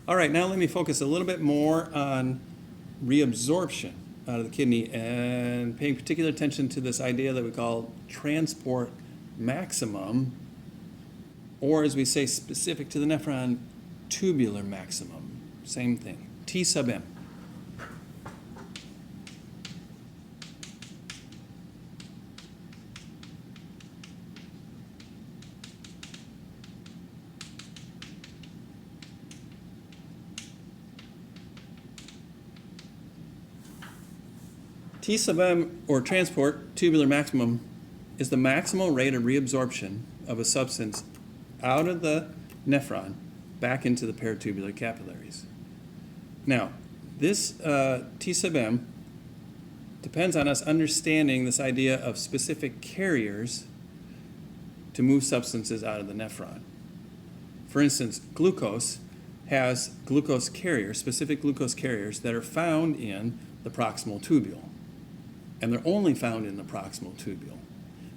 All right, now let me focus a little bit more on reabsorption out of the kidney and paying particular attention to this idea that we call transport maximum, or as we say specific to the nephron, tubular maximum. Same thing, T sub m. T sub m, or transport tubular maximum, is the maximal rate of reabsorption of a substance out of the nephron back into the peritubular capillaries. Now, this T sub m depends on us understanding this idea of specific carriers to move substances out of the nephron. For instance, glucose has glucose carriers, specific glucose carriers that are found in the proximal tubule. And they're only found in the proximal tubule.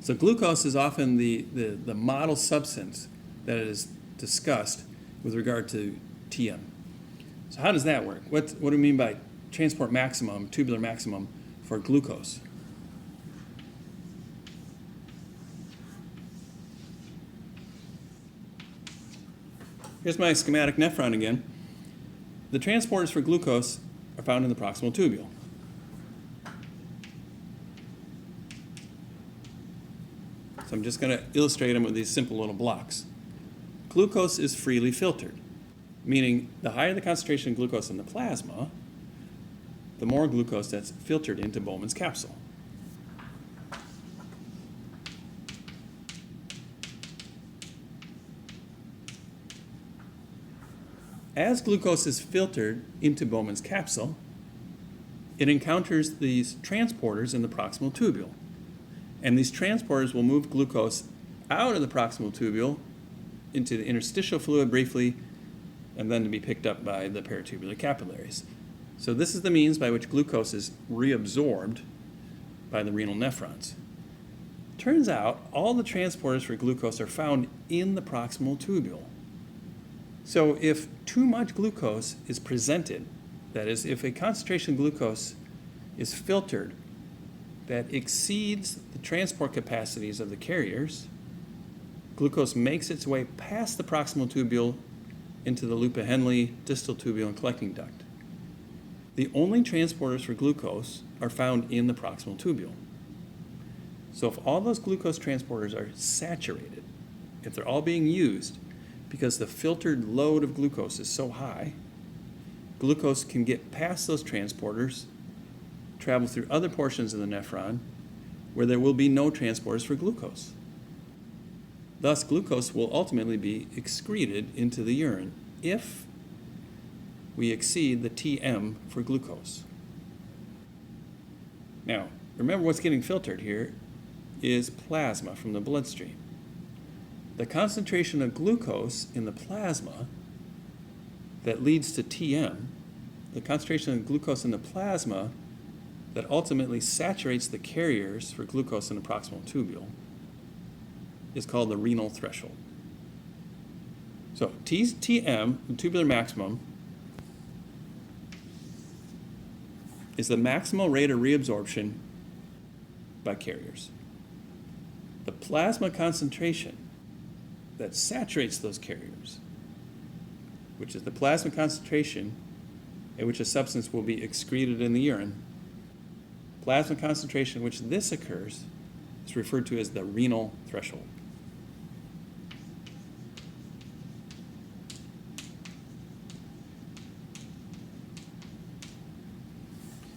So glucose is often the model substance that is discussed with regard to TM. So how does that work? What do we mean by transport maximum, tubular maximum for glucose? Here's my schematic nephron again. The transporters for glucose are found in the proximal tubule. So I'm just going to illustrate them with these simple little blocks. Glucose is freely filtered, meaning the higher the concentration of glucose in the plasma, the more glucose that's filtered into Bowman's capsule. As glucose is filtered into Bowman's capsule, it encounters these transporters in the proximal tubule. And these transporters will move glucose out of the proximal tubule into the interstitial fluid briefly, and then to be picked up by the peritubular capillaries. So this is the means by which glucose is reabsorbed by the renal nephrons. Turns out all the transporters for glucose are found in the proximal tubule. So if too much glucose is presented, that is, if a concentration of glucose is filtered that exceeds the transport capacities of the carriers, glucose makes its way past the proximal tubule into the loop of Henle, distal tubule, and collecting duct. The only transporters for glucose are found in the proximal tubule. So if all those glucose transporters are saturated, if they're all being used because the filtered load of glucose is so high, glucose can get past those transporters, travel through other portions of the nephron where there will be no transporters for glucose. Thus, glucose will ultimately be excreted into the urine if we exceed the Tm for glucose. Now, remember what's getting filtered here is plasma from the bloodstream. The concentration of glucose in the plasma that leads to Tm, the concentration of glucose in the plasma that ultimately saturates the carriers for glucose in the proximal tubule, is called the renal threshold. So Tm, the tubular maximum, is the maximal rate of reabsorption by carriers. The plasma concentration that saturates those carriers, which is the plasma concentration at which a substance will be excreted in the urine, plasma concentration at which this occurs is referred to as the renal threshold.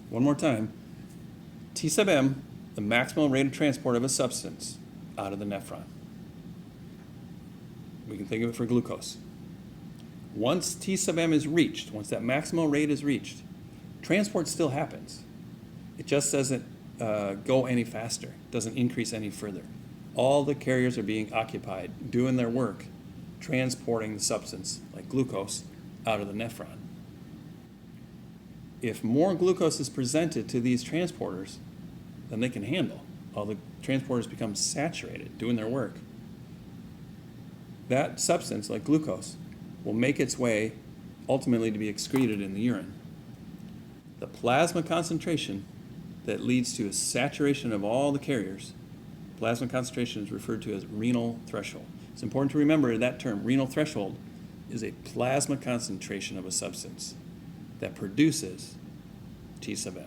One more time. T sub m, the maximal rate of transport of a substance out of the nephron. We can think of it for glucose. Once T sub m is reached, once that maximal rate is reached, transport still happens. It just doesn't go any faster, doesn't increase any further. All the carriers are being occupied, doing their work, transporting the substance, like glucose, out of the nephron. If more glucose is presented to these transporters than they can handle, all the transporters become saturated, doing their work, that substance, like glucose, will make its way ultimately to be excreted in the urine. The plasma concentration that leads to a saturation of all the carriers, plasma concentration is referred to as renal threshold. It's important to remember that term, renal threshold, is a plasma concentration of a substance that produces T sub m.